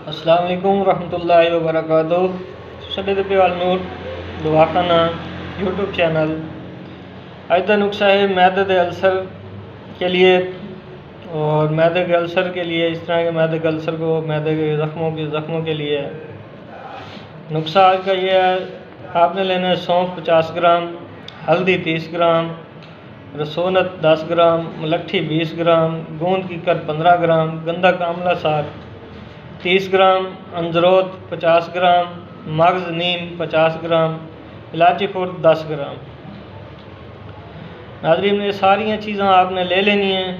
अस्सलाम वालेकुम रहमतुल्लाहि व बरकातुहू। सदर वाल नूर दवाखाना यूट्यूब चैनल। आज का नुस्खा है मैदे के अल्सर के लिए। और मैदे के अल्सर के लिए, इस तरह के मैदे के अल्सर को, मैदे के ज़ख्मों के लिए नुस्खा आज का ये है। आपने लेना है सौंफ 50 ग्राम, हल्दी 30 ग्राम, रसोनत 10 ग्राम, मलट्ठी 20 ग्राम, गोंद की कर 15 ग्राम, गंदा कामला साग 30 ग्राम, अंजरोत 50 ग्राम, मगज़ नीम 50 ग्राम, इलायची खुर्द 10 ग्राम। नाज़रीन, ये सारी चीज़ें आपने ले लेनी हैं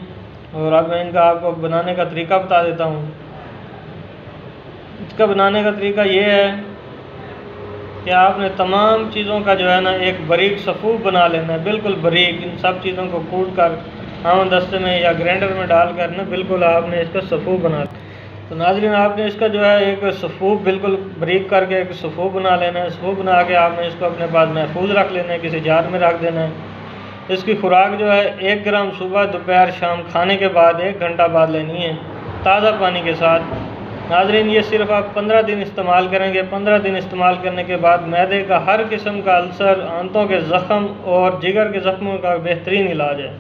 और अब मैं इनका आपको बनाने का तरीका बता देता हूँ। इसका बनाने का तरीका ये है कि आपने तमाम चीज़ों का जो है ना एक बारीक सफ़ूफ बना लेना है, बिल्कुल बारीक। इन सब चीज़ों को कूट कर आम दस्ते में या ग्राइंडर में डाल कर ना बिल्कुल आपने इसका सफ़ूफ बना। तो नाज़रीन, आपने इसका जो है एक सफ़ूफ बिल्कुल बारीक करके एक सफ़ूफ बना लेना है। सफ़ूफ बना के आपने इसको अपने पास महफूज रख लेना है, किसी जार में रख देना है। इसकी खुराक जो है 1 ग्राम सुबह, दोपहर, शाम खाने के बाद 1 घंटा बाद लेनी है, ताज़ा पानी के साथ। नाज़रीन, ये सिर्फ आप 15 दिन इस्तेमाल करेंगे। 15 दिन इस्तेमाल करने के बाद मैदे का हर किस्म का अल्सर, आंतों के ज़ख़म और जिगर के ज़ख्मों का बेहतरीन इलाज है।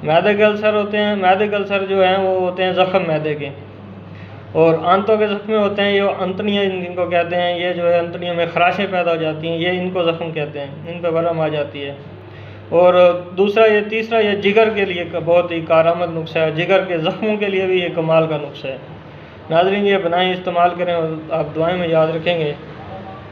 मैदे के अल्सर होते हैं, मैदे के अल्सर जो हैं वो होते हैं ज़ख़म मैदे के, और आंतों के ज़ख्म होते हैं, ये अंतड़ियाँ इनको कहते हैं। ये जो है अंतड़ियों में खराशें पैदा हो जाती हैं, ये इनको ज़ख्म कहते हैं, इन पर वरम आ जाती है। और तीसरा ये जिगर के लिए बहुत ही कारआमद नुस्खा है। जिगर के ज़ख्मों के लिए भी ये कमाल का नुस्खा है। नाज़रीन, ये बनाएं, इस्तेमाल करें और आप दुआएं में याद रखेंगे।